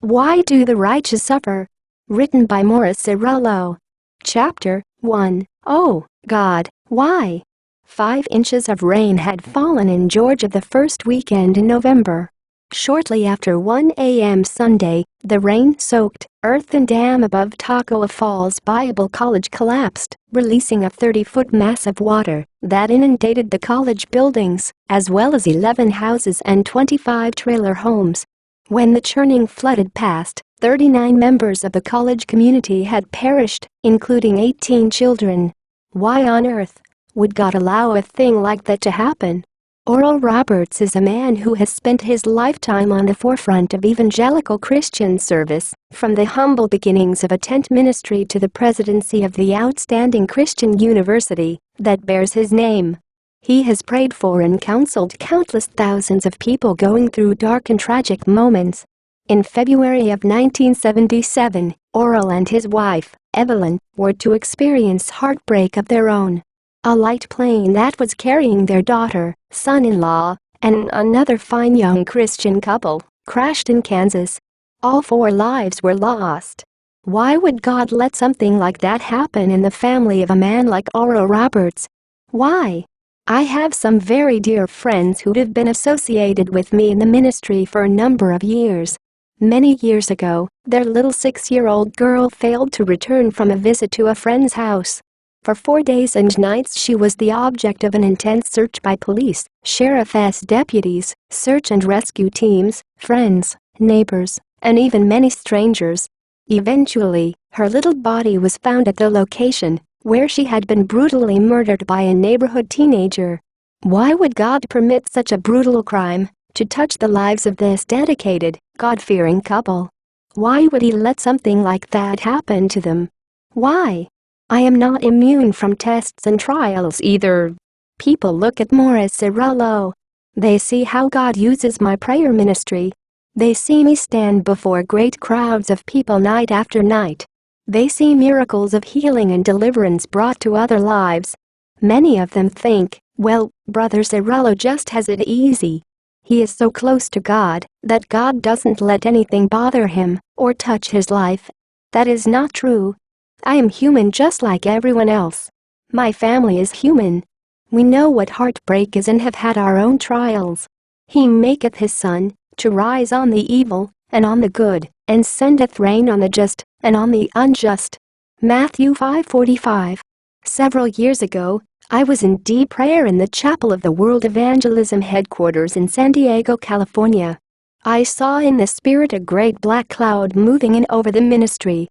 Why do the righteous suffer? Written by Morris Cerullo. Chapter 1. Oh, God, why? 5 inches of rain had fallen in Georgia the first weekend in November. Shortly after 1 a.m. Sunday, the rain-soaked earthen dam above Toccoa Falls Bible College collapsed, releasing a 30-foot mass of water that inundated the college buildings, as well as 11 houses and 25 trailer homes. When the churning flooded past, 39 members of the college community had perished, including 18 children. Why on earth would God allow a thing like that to happen? Oral Roberts is a man who has spent his lifetime on the forefront of evangelical Christian service, from the humble beginnings of a tent ministry to the presidency of the outstanding Christian university that bears his name. He has prayed for and counseled countless thousands of people going through dark and tragic moments. In February of 1977, Oral and his wife, Evelyn, were to experience heartbreak of their own. A light plane that was carrying their daughter, son-in-law, and another fine young Christian couple crashed in Kansas. All 4 lives were lost. Why would God let something like that happen in the family of a man like Oral Roberts? Why? I have some very dear friends who have been associated with me in the ministry for a number of years. Many years ago, their little 6-year-old girl failed to return from a visit to a friend's house. For 4 days and nights she was the object of an intense search by police, sheriff's deputies, search and rescue teams, friends, neighbors, and even many strangers. Eventually, her little body was found at the location where she had been brutally murdered by a neighborhood teenager. Why would God permit such a brutal crime to touch the lives of this dedicated, God-fearing couple? Why would He let something like that happen to them? Why? I am not immune from tests and trials either. People look at Morris Cerullo. They see how God uses my prayer ministry. They see me stand before great crowds of people night after night. They see miracles of healing and deliverance brought to other lives. Many of them think, well, Brother Cerullo just has it easy. He is so close to God that God doesn't let anything bother him or touch his life. That is not true. I am human just like everyone else. My family is human. We know what heartbreak is and have had our own trials. He maketh his sun to rise on the evil and on the good, and sendeth rain on the just and on the unjust. Matthew 5:45. Several years ago, I was in deep prayer in the chapel of the World Evangelism headquarters in San Diego, California. I saw in the spirit a great black cloud moving in over the ministry.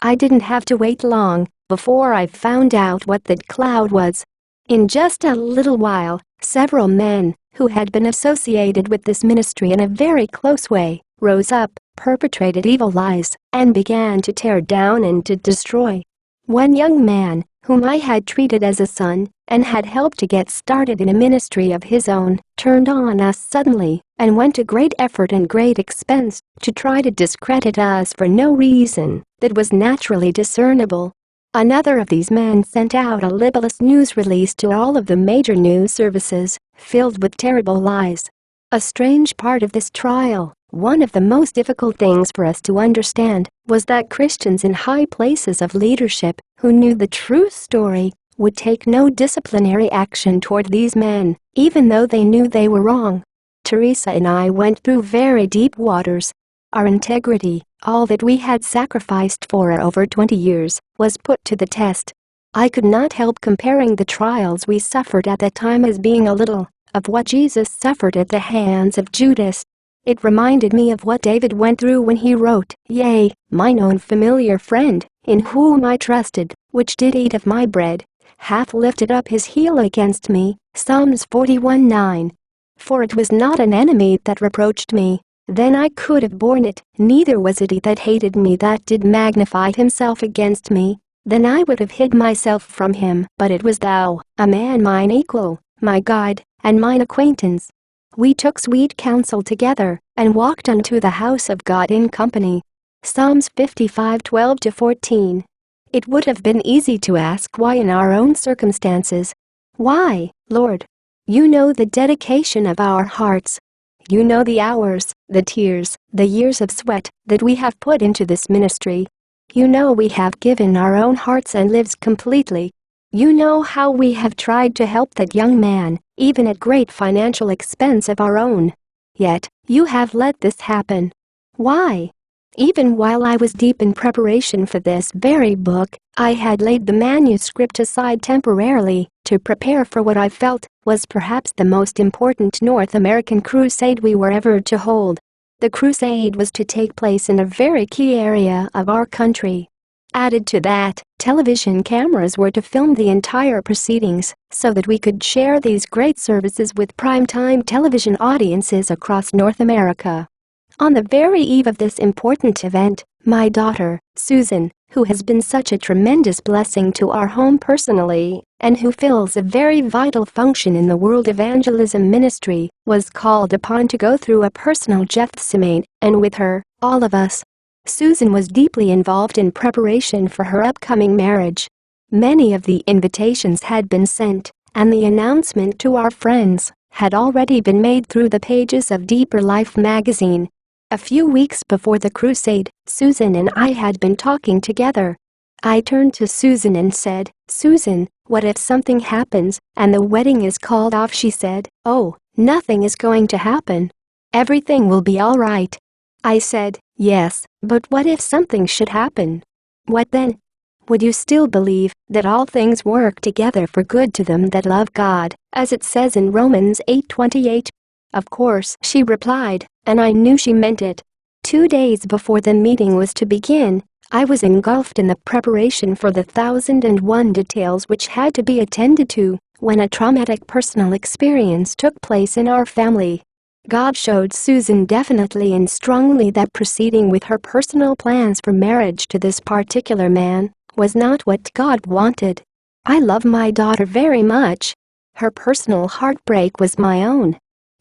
I didn't have to wait long before I found out what that cloud was. In just a little while, several men who had been associated with this ministry in a very close way rose up, perpetrated evil lies, and began to tear down and to destroy. One young man, whom I had treated as a son and had helped to get started in a ministry of his own, turned on us suddenly and went to great effort and great expense to try to discredit us for no reason that was naturally discernible. Another of these men sent out a libelous news release to all of the major news services, filled with terrible lies. A strange part of this trial, one of the most difficult things for us to understand, was that Christians in high places of leadership, who knew the true story, would take no disciplinary action toward these men, even though they knew they were wrong. Teresa and I went through very deep waters. Our integrity, all that we had sacrificed for over 20 years, was put to the test. I could not help comparing the trials we suffered at that time as being a little of what Jesus suffered at the hands of Judas. It reminded me of what David went through when he wrote, "Yea, mine own familiar friend, in whom I trusted, which did eat of my bread, hath lifted up his heel against me." Psalms 41:9. For it was not an enemy that reproached me, then I could have borne it, neither was it he that hated me that did magnify himself against me, then I would have hid myself from him. But it was thou, a man mine equal, my guide, and mine acquaintance. We took sweet counsel together, and walked unto the house of God in company. Psalms 55:12-14. It would have been easy to ask why in our own circumstances. Why, Lord? You know the dedication of our hearts. You know the hours, the tears, the years of sweat that we have put into this ministry. You know we have given our own hearts and lives completely. You know how we have tried to help that young man, even at great financial expense of our own. Yet, you have let this happen. Why? Even while I was deep in preparation for this very book, I had laid the manuscript aside temporarily to prepare for what I felt was perhaps the most important North American crusade we were ever to hold. The crusade was to take place in a very key area of our country. Added to that, television cameras were to film the entire proceedings so that we could share these great services with primetime television audiences across North America. On the very eve of this important event, my daughter, Susan, who has been such a tremendous blessing to our home personally and who fills a very vital function in the World Evangelism ministry, was called upon to go through a personal Gethsemane, and with her, all of us. Susan was deeply involved in preparation for her upcoming marriage. Many of the invitations had been sent, and the announcement to our friends had already been made through the pages of Deeper Life magazine. A few weeks before the crusade, Susan and I had been talking together. I turned to Susan and said, "Susan, what if something happens and the wedding is called off?" She said, "Oh, nothing is going to happen. Everything will be all right." I said, "Yes, but what if something should happen? What then? Would you still believe that all things work together for good to them that love God, as it says in Romans 8:28? "Of course," she replied, and I knew she meant it. 2 days before the meeting was to begin, I was engulfed in the preparation for the 1001 details which had to be attended to when a traumatic personal experience took place in our family. God showed Susan definitely and strongly that proceeding with her personal plans for marriage to this particular man was not what God wanted. I love my daughter very much. Her personal heartbreak was my own.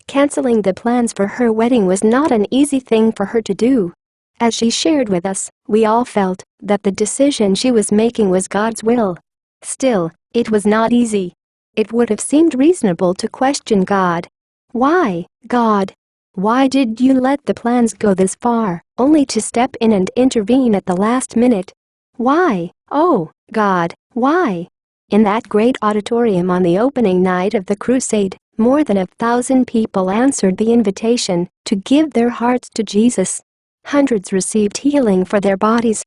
Canceling the plans for her wedding was not an easy thing for her to do. As she shared with us, we all felt that the decision she was making was God's will. Still, it was not easy. It would have seemed reasonable to question God. Why, God? Why did you let the plans go this far, only to step in and intervene at the last minute? Why, oh, God, why? In that great auditorium on the opening night of the crusade, more than 1,000 people answered the invitation to give their hearts to Jesus. Hundreds received healing for their bodies.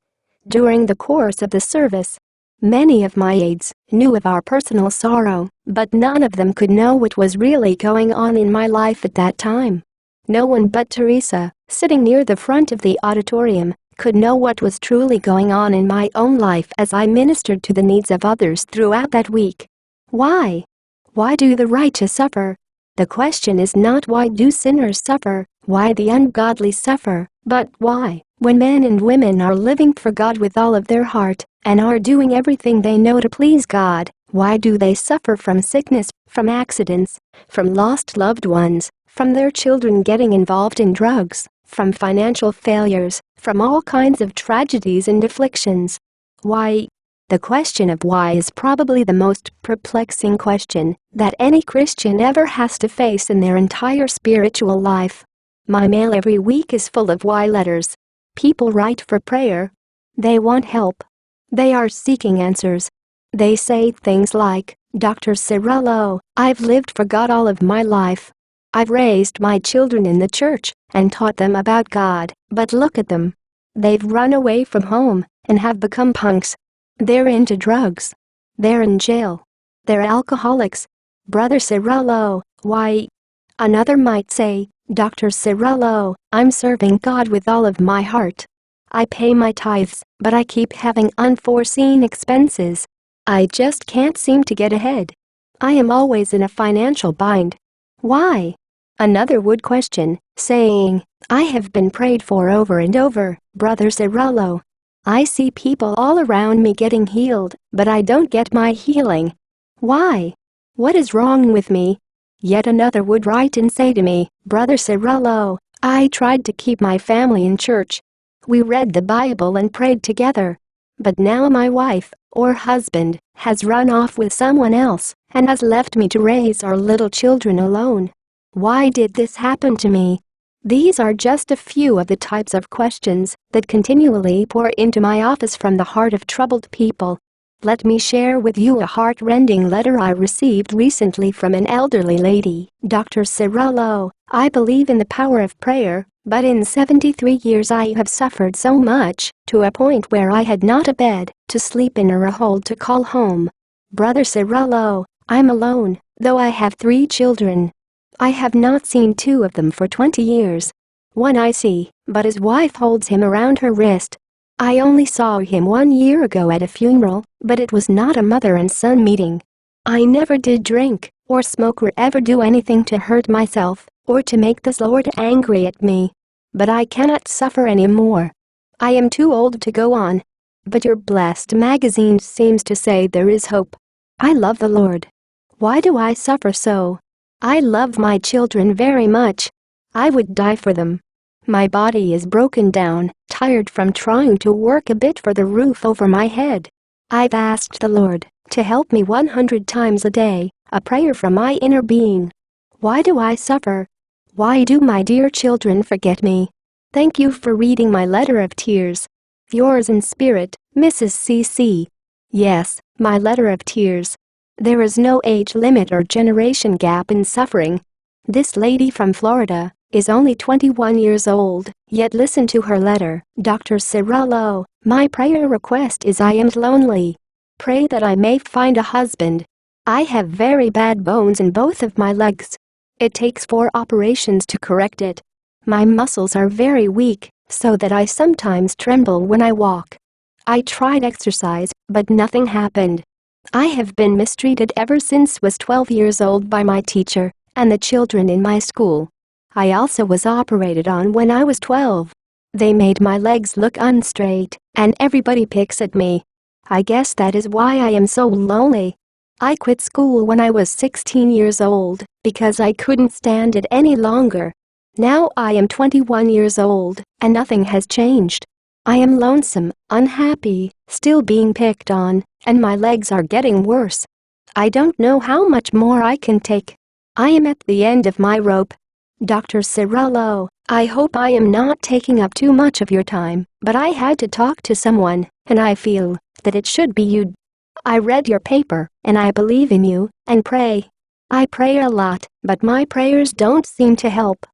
During the course of the service, many of my aides knew of our personal sorrow, but none of them could know what was really going on in my life at that time. No one but Teresa, sitting near the front of the auditorium, could know what was truly going on in my own life as I ministered to the needs of others throughout that week. Why? Why do the righteous suffer? The question is not why do sinners suffer, why the ungodly suffer, but why, when men and women are living for God with all of their heart and are doing everything they know to please God, why do they suffer from sickness, from accidents, from lost loved ones, from their children getting involved in drugs, from financial failures, from all kinds of tragedies and afflictions? Why? The question of why is probably the most perplexing question that any Christian ever has to face in their entire spiritual life. My mail every week is full of why letters. People write for prayer. They want help. They are seeking answers. They say things like, "Dr. Cerullo, I've lived for God all of my life. I've raised my children in the church and taught them about God, but look at them. They've run away from home and have become punks. They're into drugs. They're in jail. They're alcoholics. Brother Cerullo, why?" Another might say, "Dr. Cerullo, I'm serving God with all of my heart. I pay my tithes, but I keep having unforeseen expenses. I just can't seem to get ahead. I am always in a financial bind. Why?" Another would question, saying, "I have been prayed for over and over, Brother Cerullo. I see people all around me getting healed, but I don't get my healing. Why? What is wrong with me?" Yet another would write and say to me, "Brother Cerullo, I tried to keep my family in church. We read the Bible and prayed together. But now my wife, or husband, has run off with someone else and has left me to raise our little children alone. Why did this happen to me? These are just a few of the types of questions that continually pour into my office from the heart of troubled people. Let me share with you a heart-rending letter I received recently from an elderly lady. Dr. Cerullo, I believe in the power of prayer, but in 73 years I have suffered so much, to a point where I had not a bed to sleep in or a hole to call home. Brother Cerullo, I'm alone, though I have 3 children. I have not seen 2 of them for 20 years. One I see, but his wife holds him around her wrist. I only saw him 1 year ago at a funeral, but it was not a mother and son meeting. I never did drink, or smoke or ever do anything to hurt myself, or to make the Lord angry at me. But I cannot suffer anymore. I am too old to go on. But your blessed magazine seems to say there is hope. I love the Lord. Why do I suffer so? I love my children very much. I would die for them. My body is broken down, tired from trying to work a bit for the roof over my head. I've asked the Lord to help me 100 times a day, a prayer from my inner being. Why do I suffer? Why do my dear children forget me? Thank you for reading my letter of tears. Yours in spirit, Mrs. C.C. Yes, my letter of tears. There is no age limit or generation gap in suffering. This lady from Florida is only 21 years old, yet listen to her letter. Dr. Cerullo, my prayer request is I am lonely. Pray that I may find a husband. I have very bad bones in both of my legs. It takes 4 operations to correct it. My muscles are very weak, so that I sometimes tremble when I walk. I tried exercise, but nothing happened. I have been mistreated ever since was 12 years old by my teacher and the children in my school. I also was operated on when I was 12. They made my legs look unstraight, and everybody picks at me. I guess that is why I am so lonely. I quit school when I was 16 years old because I couldn't stand it any longer. Now I am 21 years old, and nothing has changed. I am lonesome, unhappy, still being picked on, and my legs are getting worse. I don't know how much more I can take. I am at the end of my rope. Dr. Cerullo, I hope I am not taking up too much of your time, but I had to talk to someone, and I feel that it should be you. I read your paper, and I believe in you, and pray. I pray a lot, but my prayers don't seem to help.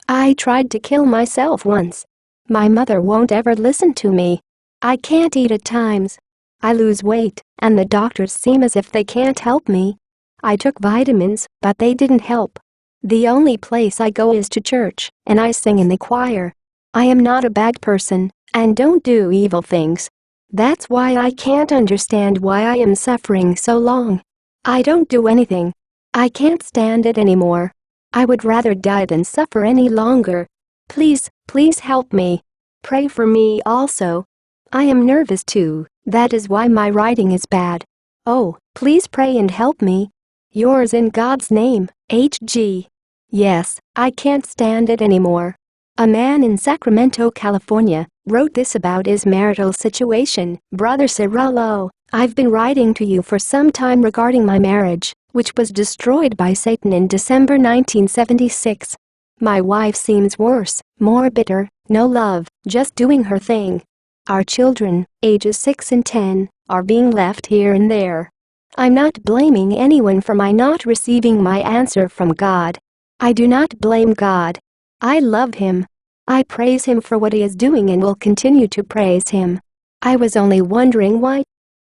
I tried to kill myself once. My mother won't ever listen to me. I can't eat at times. I lose weight, and the doctors seem as if they can't help me. I took vitamins, but they didn't help. The only place I go is to church, and I sing in the choir. I am not a bad person, and don't do evil things. That's why I can't understand why I am suffering so long. I don't do anything. I can't stand it anymore. I would rather die than suffer any longer. Please, please help me. Pray for me also. I am nervous too, that is why my writing is bad. Oh, please pray and help me. Yours in God's name, H.G. Yes, I can't stand it anymore. A man in Sacramento, California, wrote this about his marital situation. Brother Cerullo, I've been writing to you for some time regarding my marriage, which was destroyed by Satan in December 1976. My wife seems worse, more bitter, no love, just doing her thing. Our children, ages 6 and 10, are being left here and there. I'm not blaming anyone for my not receiving my answer from God. I do not blame God. I love Him. I praise Him for what He is doing and will continue to praise Him. I was only wondering why.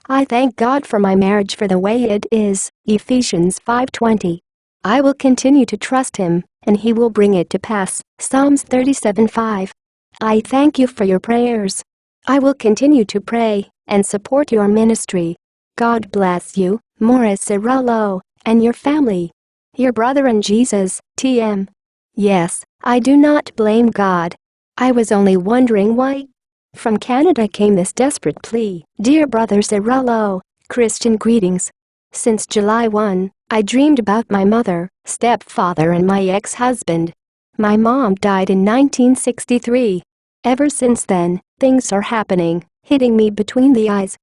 I thank God for my marriage for the way it is, Ephesians 5:20. I will continue to trust Him, and He will bring it to pass, Psalms 37:5. I thank you for your prayers. I will continue to pray and support your ministry. God bless you, Morris Cerullo, and your family. Your brother in Jesus, T.M. Yes, I do not blame God. I was only wondering why. From Canada came this desperate plea. Dear Brother Cerullo, Christian greetings. Since July 1, I dreamed about my mother, stepfather and my ex-husband. My mom died in 1963. Ever since then, things are happening, hitting me between the eyes.